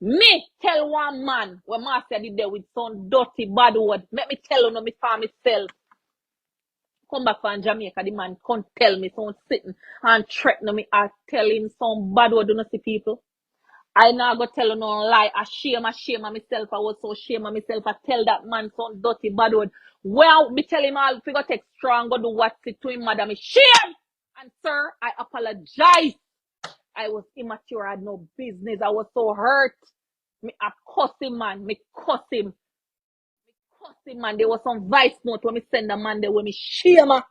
Me tell one man when Marcia did there with some dirty bad word. Let me tell you, me for myself. Come back from Jamaica, the man can't tell me, someone sitting and threaten me or tell him some bad word, do not see people. I now go tell you no lie. I shame myself. I was so ashamed of myself. I tell that man some dirty bad word. Well, me tell him I'll figure take strong, go do what's it to him, madam. Me shame. And sir, I apologize. I was immature. I had no business. I was so hurt. I cuss him, man. Me cuss him. Man. There was some vice note when me send the man there when me shame her.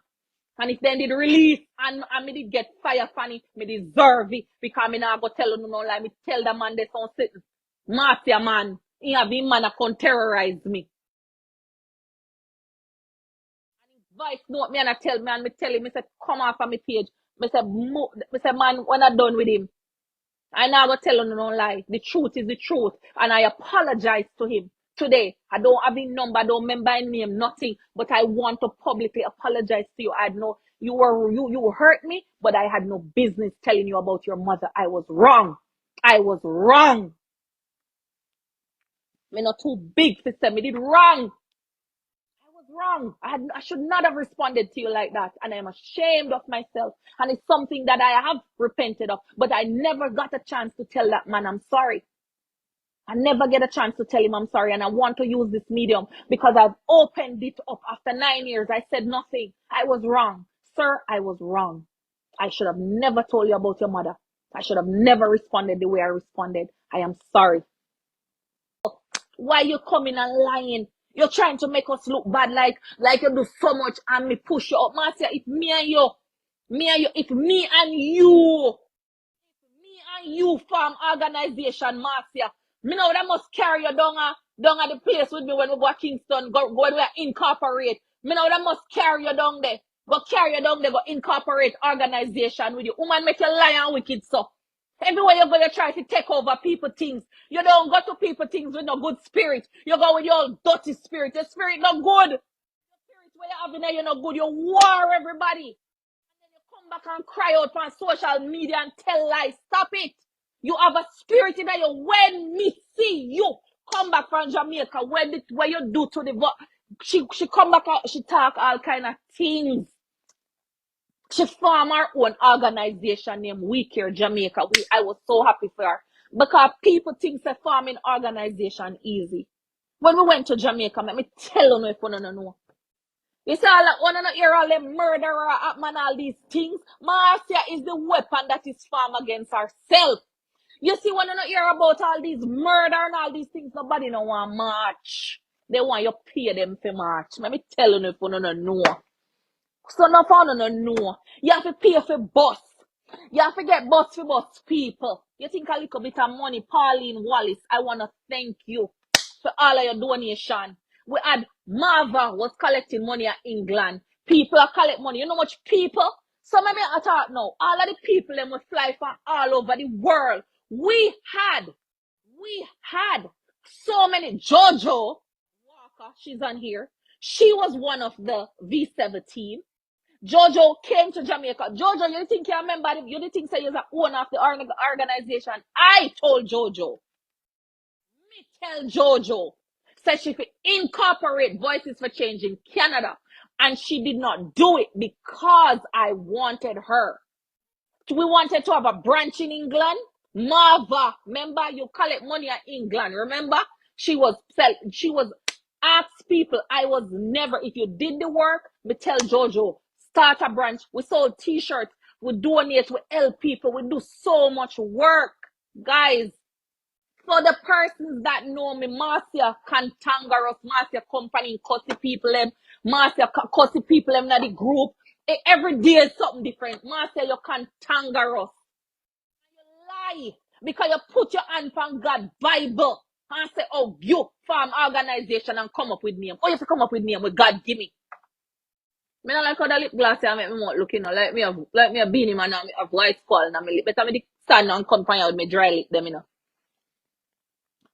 And if then did release and me did get fire funny, me deserve it. Because me now go tell you no lie. Me tell the man they some sitting. Marcia man. He have been man that can terrorize me. Vice note me and I tell me and me tell him, me say come off of my page. Me say man when I done with him. I now go tell you no lie. The truth is the truth. And I apologize to him. Today, I don't have his number, I don't remember his name, nothing. But I want to publicly apologize to you. I had no, you hurt me, but I had no business telling you about your mother. I was wrong. I was wrong. Me not too big to say me did wrong. I was wrong. I should not have responded to you like that. And I am ashamed of myself. And it's something that I have repented of. But I never got a chance to tell that man I'm sorry. I never get a chance to tell him I'm sorry, and I want to use this medium because I've opened it up after 9 years. I said nothing. I was wrong. Sir, I was wrong. I should have never told you about your mother. I should have never responded the way I responded. I am sorry. Why you coming and lying? You're trying to make us look bad like you do so much and me push you up. Marcia, it's me and you. It's me and you farm organization, Marcia. Me know that must carry you down at the place with me when we go to Kingston, go where we incorporate. Me know that must carry you down there. Go carry you down there, go incorporate organization with you. Woman make you lie and wicked so. Everywhere you go, you try to take over people things. You don't go to people things with no good spirit. You go with your dirty spirit. Your spirit not good. Your spirit where you have in there, you're not good. You war everybody. And then you come back and cry out on social media and tell lies. Stop it. You have a spirit in you. When me see you come back from Jamaica, what you do to the she come back out, she talk all kind of things. She form her own organization named We Care Jamaica. I was so happy for her. Because people think that forming organization easy. When we went to Jamaica, let me tell you if you don't know. You see, all that one and hear all them murderer man, all these things. Marcia is the weapon that is formed against herself. You see, when you not hear about all these murder and all these things, nobody no want march. They want you pay them for march. Let me tell you if you don't know. So no for no know. You have to pay for bus. You have to get bus for bus people. You think a little bit of money, Pauline Wallace, I want to thank you for all of your donation. We had Marva was collecting money at England. People are collecting money. You know much people? So maybe I thought now, all of the people them will fly from all over the world. We had so many. Jojo Walker, she's on here. She was one of the V7 team. Jojo came to Jamaica. Jojo, you think you remember? You didn't think you're the owner of the organization? I told Jojo. Me tell Jojo. Said she could incorporate Voices for Change in Canada. And she did not do it because I wanted her. We wanted to have a branch in England. Marva, remember you collect money at England, remember? She was asked people. I was never, if you did the work, me tell Jojo, start a branch. We sold t-shirts, we donate, we help people, we do so much work, guys. For the persons that know me, Marcia cantangerous, Marcia company cussy people them, Marcia cussy people them in the group. Every day is something different. Marcia, you cantangerous. You lie because you put your hand on God's Bible and say, oh, you farm organization and come up with name. Oh, you have to come up with name with God give me. I don't like how the lip gloss here make me more looking like me a beanie man and me have white skull and my lip. Better me stand and come find out with me dry lip them, you know.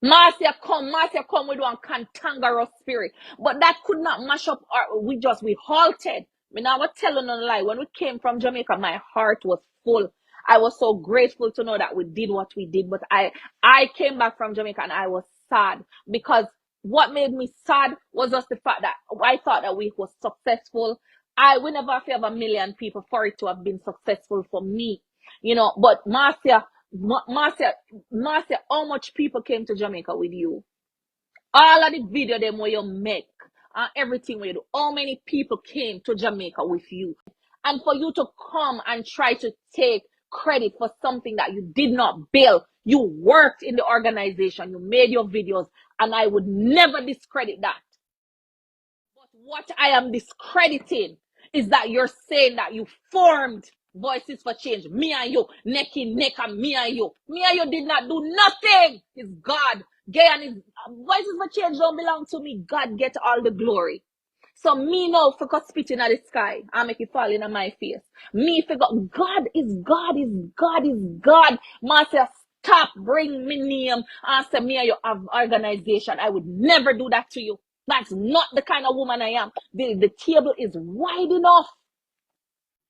Marcia come with one cantangerous spirit. But that could not mash up we halted. Me now I tell you no lie. When we came from Jamaica, my heart was full. I was so grateful to know that we did what we did. But I came back from Jamaica and I was sad, because what made me sad was just the fact that I thought that we was successful. We never have a million people for it to have been successful for me, you know. But Marcia, how much people came to Jamaica with you? All of the video them where you make and everything where you do. How many people came to Jamaica with you? And for you to come and try to take credit for something that you did not build. You worked in the organization, you made your videos, and I would never discredit that. But what I am discrediting is that you're saying that you formed Voices for Change, me and you, neck in neck, and me and you. Me and you did not do nothing. It's God. Gay and his Voices for Change don't belong to me. God get all the glory. So me now for spitting at the sky and make it fall in my face. Me figure God is God is God is God. Marcia, stop bring me name and say me and you have organization. I would never do that to you. That's not the kind of woman I am. The table is wide enough.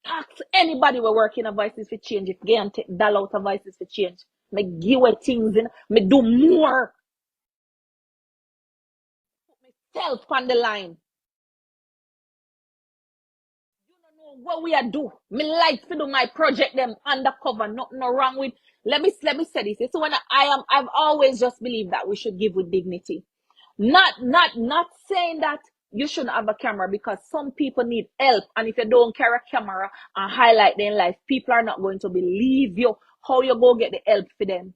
Ask anybody we're working on Voices for Change. If they can take that out of Voices for Change, me give away things in, me do more. Put myself on the line. You don't know what we are do. Me like to do my project them undercover. Nothing wrong with. Let me say this. So when I've always just believed that we should give with dignity. Not saying that you shouldn't have a camera, because some people need help, and if you don't carry a camera and highlight their life, people are not going to believe you. How you go get the help for them?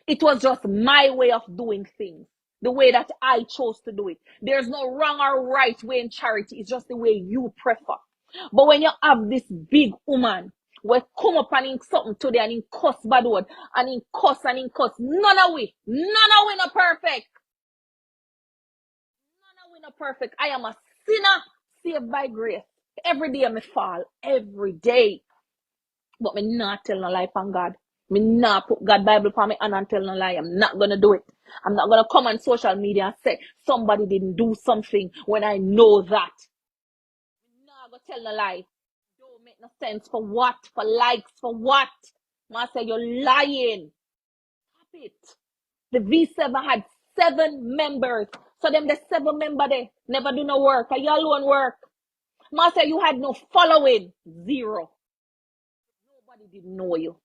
It was just my way of doing things, the way that I chose to do it. There's no wrong or right way in charity. It's just the way you prefer. But when you have this big woman we come up and in something today and in cuss bad word and in cuss, none of we not perfect. Not perfect. I am a sinner saved by grace. Every day I may fall. Every day. But me not tell no lie on God. Me not put God Bible for me and tell no lie. I'm not gonna do it. I'm not gonna come on social media and say somebody didn't do something when I know that. Me not gonna tell no lie. Don't make no sense. For what? For likes? For what? Marcia, you're lying. Stop it. The V7 had 7 members. So them the 7 member they never do no work. You alone work. Marcia, you had no following. 0. Nobody did know you.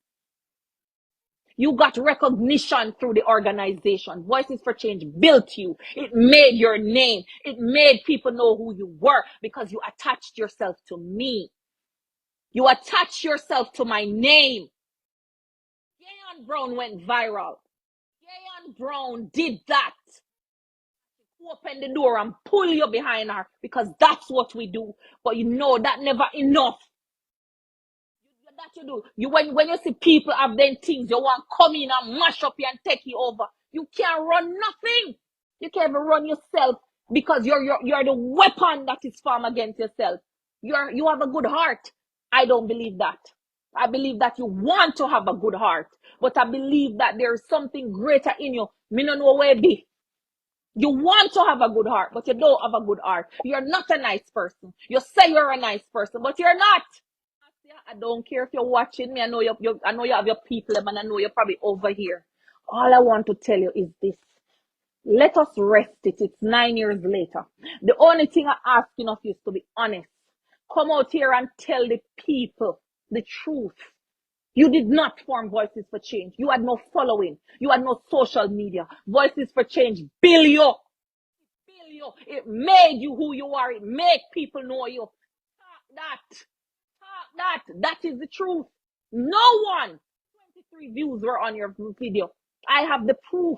You got recognition through the organization. Voices for Change built you. It made your name. It made people know who you were because you attached yourself to me. You attached yourself to my name. Gayon Brown went viral. Gayon Brown did that. Open the door and pull you behind her because that's what we do. But you know that never enough. That you do. When you see people have them things, you want to come in and mash up you and take you over. You can't run nothing. You can't even run yourself because you're the weapon that is formed against yourself. You have a good heart. I don't believe that. I believe that you want to have a good heart, but I believe that there's something greater in you. Me no know where it be. You want to have a good heart, but you don't have a good heart. You're not a nice person. You say you're a nice person, but you're not. I don't care if you're watching me. I know I know you have your people, and I know you're probably over here. All I want to tell you is this. Let us rest it. It's 9 years later. The only thing I'm asking of you is to be honest. Come out here and tell the people the truth. You did not form Voices for Change. You had no following. You had no social media. Voices for Change build you. Build you. It made you who you are. It made people know you. Talk that. That is the truth. No one. 23 views were on your video. I have the proof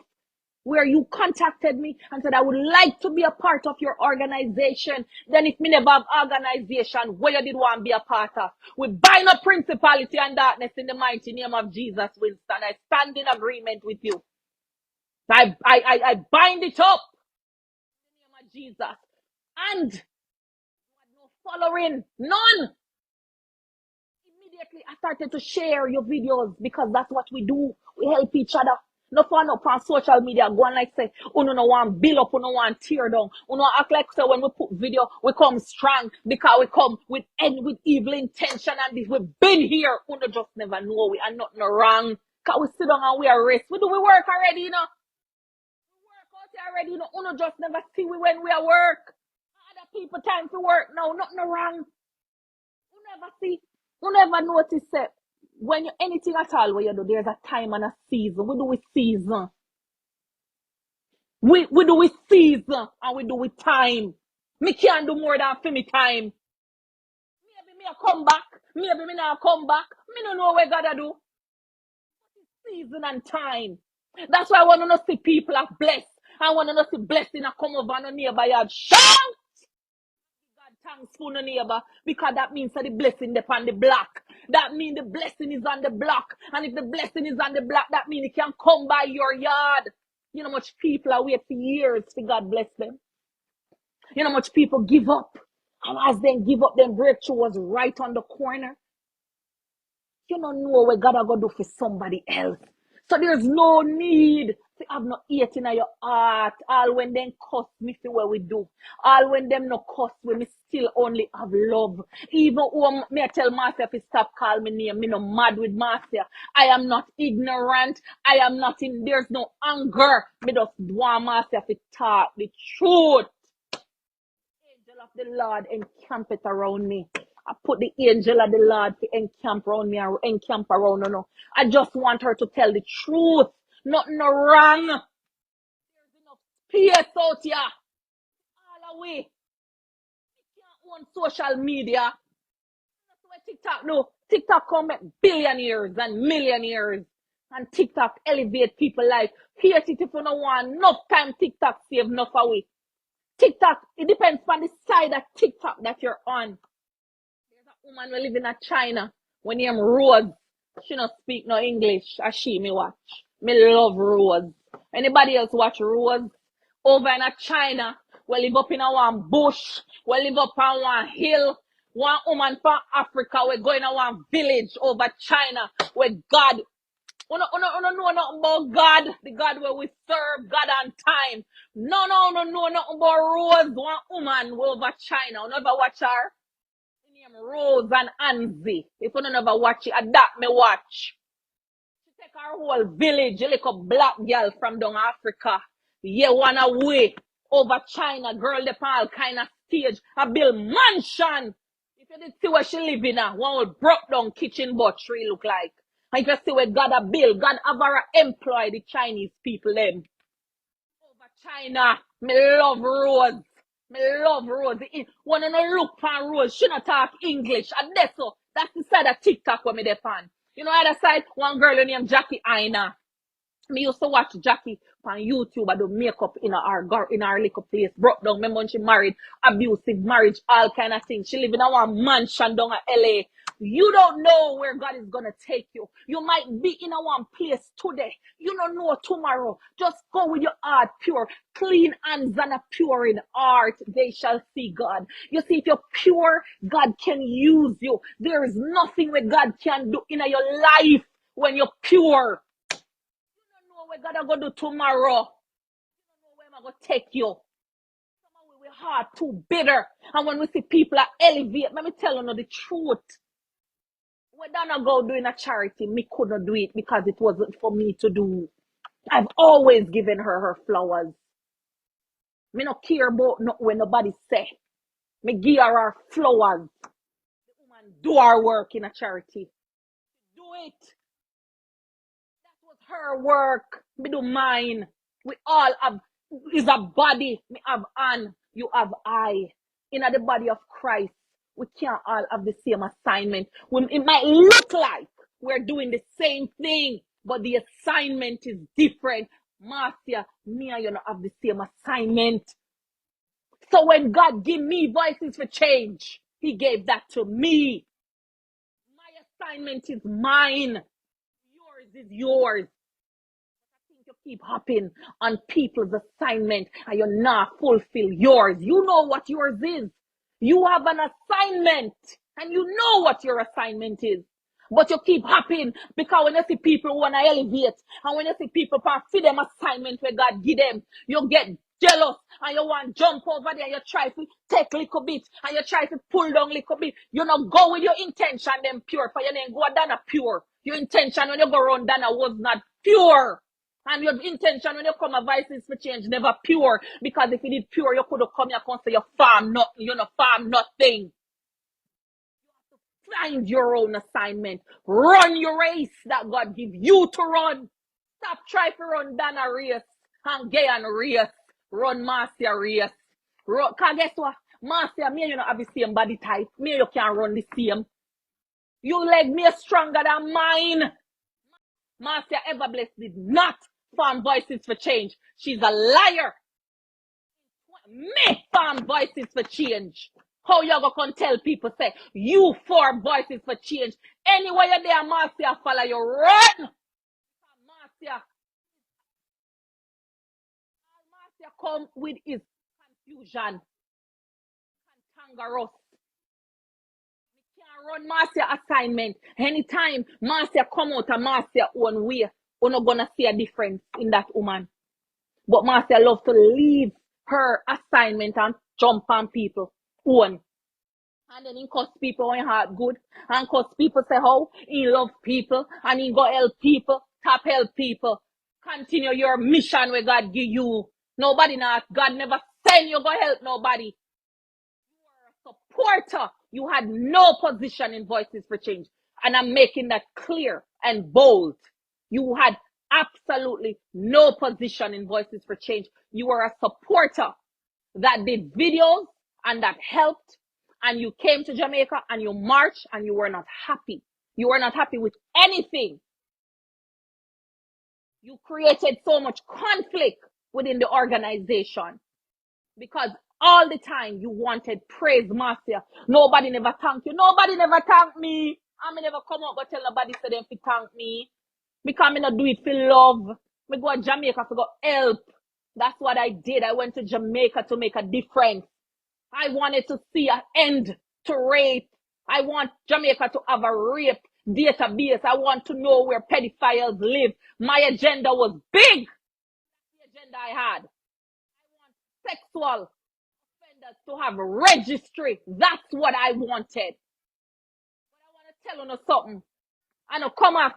where you contacted me and said I would like to be a part of your organization. Then if me never have organization, where you did want to be a part of? We bind up principality and darkness in the mighty name of Jesus, Winston. I stand in agreement with you. I bind it up in the name of Jesus. And you had no following. None. Immediately I started to share your videos because that's what we do. We help each other. No fun up on social media, go on like say, uno no want build up, uno want tear down. Uno act like say when we put video, we come strong because we come with evil intention and this. We've been here. Uno just never know we are nothing wrong. Cause we sit down and we are rest. We work already, you know. We work out here already, you know. Uno just never see we when we are work. Other people time to work now, nothing wrong. You never see, you never notice that when you anything at all what you do, there's a time and a season. We do with season. We do with season and we do with time. Me can't do more than for me time. Maybe me a come back. Maybe me not come back. Me don't know what God do. Season and time. That's why I want to see people are blessed. I want to see blessing come over on a neighbor yard. Shout! God thanks for the neighbor because that means that the blessing is on the block. That means the blessing is on the block. And if the blessing is on the block, that means it can come by your yard. You know how much people are waiting for years for God bless them. You know how much people give up. And as they give up, then breakthrough was right on the corner. You don't know what God are going to do for somebody else. So there's no need to have no hate in your heart. All when them cuss me for what we do. All when them no cuss we me still only have love. Even when me tell Marcia if stop call me name, me no mad with Marcia. I am not ignorant. I am not in, there's no anger. Me just want Marcia to talk the truth. Angel of the Lord encamp it around me. I put the angel of the Lord to encamp around me and encamp around her. No. I just want her to tell the truth. Nothing wrong. There's enough space out here. All away. You can't own social media. That's what TikTok do. TikTok come make billionaires and millionaires. And TikTok elevate people life. Here if you don't want enough time TikTok save enough away. TikTok, it depends on the side of TikTok that you're on. There's a woman who live in China. When name Rose. She not speak no English. As she me watch. Me love Rose. Anybody else watch Rose? Over in China. We live up in a one bush. We live up on one hill. One woman from Africa. We go in a one village over China. Where God. We don't know nothing about God. The God where we serve. God on time. No, nothing about Rose. One woman over China. You never watch her? Rose and Anzi. If you don't ever watch it, adapt me watch. She take her whole village, a little black girl from down Africa. Yeah, one away over China, girl they all kind of stage. A build mansion. If you did see where she live in, one would broke down kitchen but tree look like. And if you see where God a build, God have her employ the Chinese people them. Over China, me love Rose. Me love Rose. When you look for Rose, she not talk English. And that's so. That's the side of TikTok where me depend. You know, other side, one girl named Jackie Aina. Me used to watch Jackie on YouTube and do makeup in our little place. Broke down. Remember when she married, abusive marriage, all kind of things. She live in a one mansion down at LA. You don't know where God is gonna take you. You might be in a one place today. You don't know tomorrow. Just go with your heart pure, clean hands and a pure in heart. They shall see God. You see, if you're pure, God can use you. There is nothing where God can do in your life when you're pure. Where God going to do tomorrow. You don't know where I'm going to take you. Somehow we're hard, too bitter. And when we see people are elevate, let me tell you the truth. When Donna go doing a charity, me couldn't do it because it wasn't for me to do. I've always given her flowers. Me not care about when nobody say. Me give her flowers. The woman do her work in a charity. Do it. Her work, me do mine. We all have, is a body. Me have an, you have I. In the body of Christ, we can't all have the same assignment. It might look like we're doing the same thing, but the assignment is different. Marcia, me and you don't have the same assignment. So when God give me voices for change, He gave that to me. My assignment is mine. Yours is yours. You keep hopping on people's assignment and you're not fulfill yours. You know what yours is. You have an assignment and you know what your assignment is. But you keep hopping because when you see people who want to elevate and when you see people feed them assignment where God give them, you get jealous and you want to jump over there. You try to take a little bit and you try to pull down a little bit. You know, go with your intention, then pure. For your name, go down pure. Your intention when you go around Dana was not pure. And your intention when you come a vices for change never pure. Because if it is pure, you could have come here and say you farm nothing, you know, farm nothing. Find your own assignment. Run your race that God give you to run. Stop trying to run Dana race and GAYNOR race. Run Marcia race. Cause guess what? Marcia, me and you not have the same body type. Me and you can't run the same. You leg me stronger than mine. Marcia Everblessed did not form Voices for Change. She's a liar. Me form Voices for Change. How you gonna tell people say you form Voices for Change? Anywhere you're there, Marcia follow you. Run! Marcia come with his confusion. Kangaroo. Can't run Marcia assignment. Anytime Marcia come out of Marcia own way, we're not gonna see a difference in that woman. But Marcia loves to leave her assignment and jump on people own. And then he cuss people when heart good. And cuss people say how he love people and he go help people, top help people. Continue your mission where God give you. Nobody not. God never send you go help nobody. You are a supporter. You had no position in Voices for Change. And I'm making that clear and bold. You had absolutely no position in Voices for Change. You were a supporter that did videos and that helped, and you came to Jamaica and you marched and you were not happy. You were not happy with anything. You created so much conflict within the organization because all the time you wanted praise, Marcia. Nobody never thanked you. Nobody never thanked me. I never come up but tell nobody say them to thank me. Because I not do it for love. I go to Jamaica to go help. That's what I did. I went to Jamaica to make a difference. I wanted to see an end to rape. I want Jamaica to have a rape database. I want to know where pedophiles live. My agenda was big. The agenda I had. I want sexual offenders to have a registry. That's what I wanted. But I want to tell you something. I know come off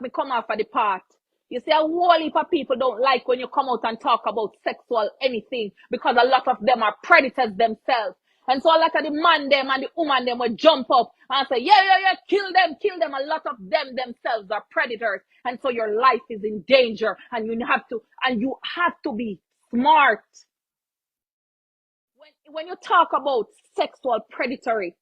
of the part. You see, a whole heap of people don't like when you come out and talk about sexual anything because a lot of them are predators themselves. And so a lot of the man them and the woman them will jump up and say, yeah, kill them. A lot of them themselves are predators. And so your life is in danger and you have to be smart. When you talk about sexual predatory,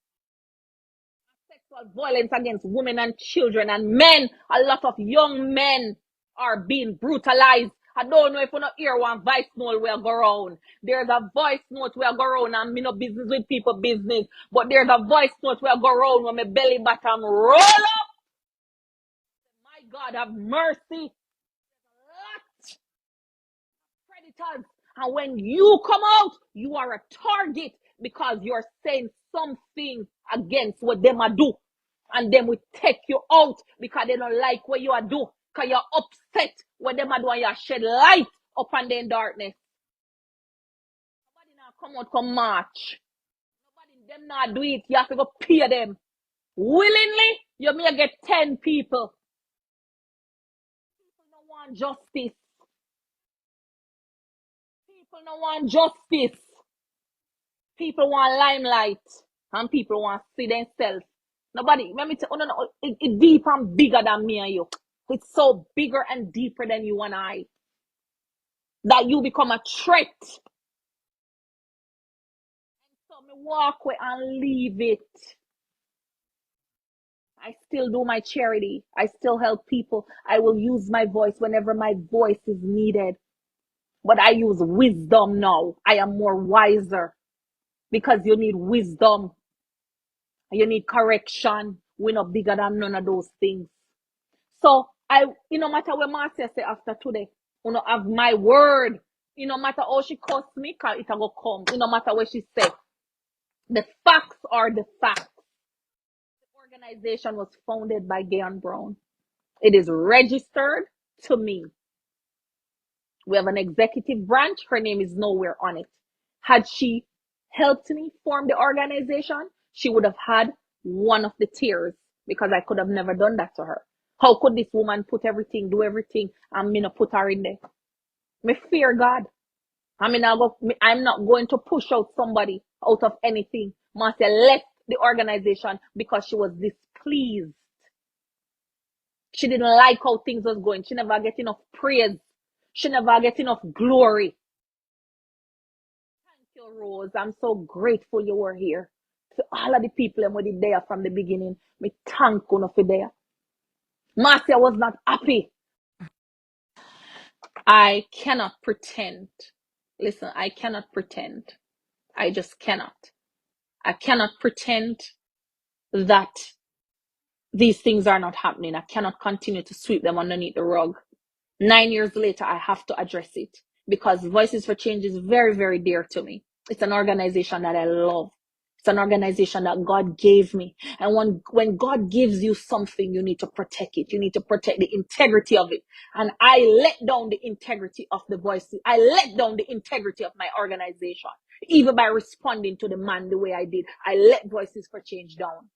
sexual violence against women and children and men, a lot of young men are being brutalized. I don't know if you not hear one voice note where go around. There's a voice note where go around and me no business with people business. But there's a voice note where go around when my belly bottom roll up. My God have mercy. Lot predators. And when you come out, you are a target because you're saying something against what them are do. And them will take you out because they don't like what you are do. Because you're upset when them are doing you shed light upon the darkness. Nobody now come out come march. Nobody them not do it. You have to go pay them. Willingly, you may get 10 people. People don't want justice. People don't want justice. People want limelight. And people want to see themselves. Nobody, let me tell you, no, it's deep and bigger than me and you. It's so bigger and deeper than you and I. That you become a threat. And so me walk away and leave it. I still do my charity. I still help people. I will use my voice whenever my voice is needed. But I use wisdom now. I am more wiser. Because you need wisdom. You need correction. We're not bigger than none of those things. So no matter what Marcia say after today, you know, have my word. No matter how she cuss me, cause it will come. No matter what she say. The facts are the facts. The Organization was founded by Gayon Brown. It is registered to me. We have an executive branch. Her name is nowhere on it. Had she helped me form the organization, she would have had one of the tiers because I could have never done that to her. How could this woman put everything, do everything, and me not put her in there? Me fear God. I'm not going to push out somebody out of anything. Marcia left the organization because she was displeased. She didn't like how things was going. She never get enough praise. She never get enough glory. Thank you, Rose. I'm so grateful you were here. To all of the people who were there from the beginning, me thank you for there. Marcia was not happy. I cannot pretend. Listen, I cannot pretend. I just cannot. I cannot pretend that these things are not happening. I cannot continue to sweep them underneath the rug. 9 years later, I have to address it because Voices for Change is very, very dear to me. It's an organization that I love. It's an organization that God gave me. And when God gives you something, you need to protect it. You need to protect the integrity of it. And I let down the integrity of the Voices. I let down the integrity of my organization. Even by responding to the man the way I did, I let Voices for Change down.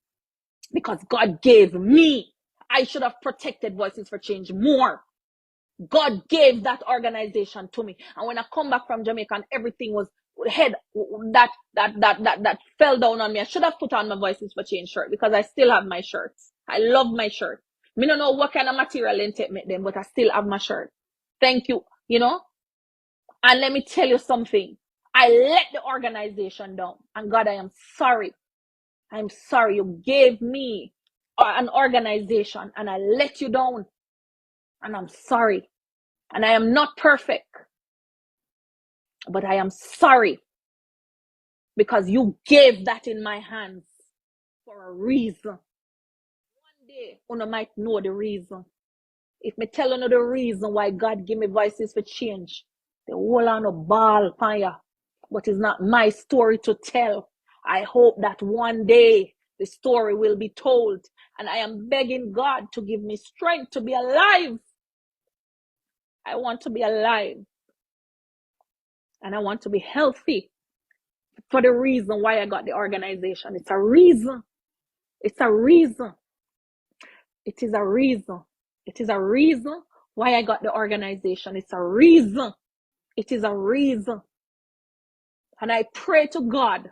Because God gave me. I should have protected Voices for Change more. God gave that organization to me. And when I come back from Jamaica and everything was head that fell down on me, I should have put on my Voices for Change shirt because I still have my shirts. I love my shirt. Me don't know what kind of material they take me them, but I still have my shirt. Thank you. You know? And let me tell you something. I let the organization down. And God, I am sorry. I'm sorry. You gave me an organization and I let you down. And I'm sorry. And I am not perfect. But I am sorry. Because you gave that in my hands for a reason. One day, you might know the reason. If me tell you the reason why God give me Voices for Change, the whole on a ball fire. But it's not my story to tell. I hope that one day the story will be told. And I am begging God to give me strength to be alive. I want to be alive. And I want to be healthy for the reason why I got the organization. It's a reason. It's a reason. It is a reason. It is a reason why I got the organization. It's a reason. It is a reason. And I pray to God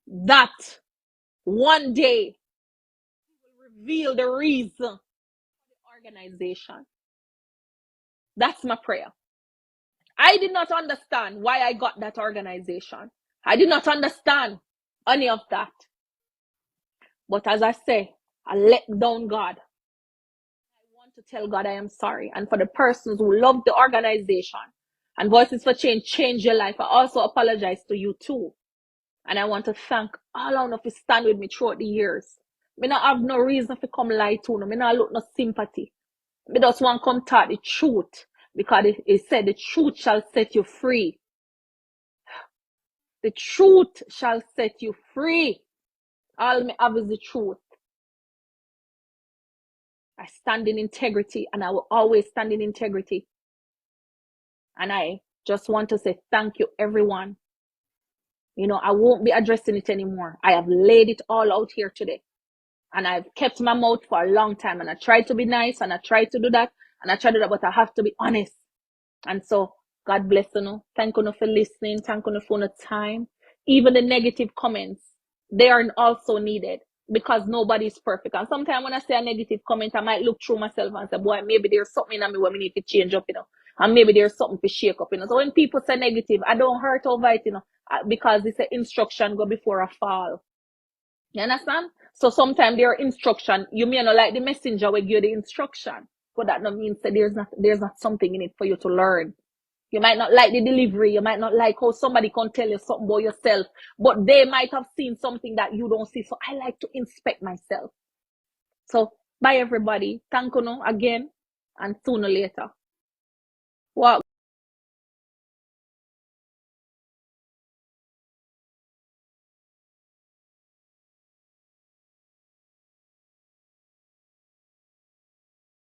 that one day He will reveal the reason for the organization. That's my prayer. I did not understand why I got that organization. I did not understand any of that. But as I say, I let down God. I want to tell God I am sorry. And for the persons who love the organization and Voices for Change change your life, I also apologize to you too. And I want to thank all of you who stand with me throughout the years. I don't have no reason to come lie to you. I don't look no sympathy. I just want to come talk the truth. Because it said the truth shall set you free. The truth shall set you free. All me have is the truth. I stand in integrity and I will always stand in integrity. And I just want to say thank you, everyone. You know, I won't be addressing it anymore. I have laid it all out here today. And I've kept my mouth for a long time. And I tried to be nice and I tried to do that. And I tried to do that, but I have to be honest. And so, God bless you. Thank you for listening. Thank you for the time. Even the negative comments, they are also needed because nobody is perfect. And sometimes when I say a negative comment, I might look through myself and say, boy, maybe there's something in me where we need to change up, and maybe there's something to shake up, So when people say negative, I don't hurt over it, because it's an instruction go before a fall. You understand? So sometimes there are instruction. You may not like the messenger will give you the instruction, but that not means that there's not something in it for you to learn. You might not like the delivery. You might not like how somebody can tell you something about yourself, but they might have seen something that you don't see. So I like to inspect myself. So bye everybody. Thank you again, and sooner or later. Walk.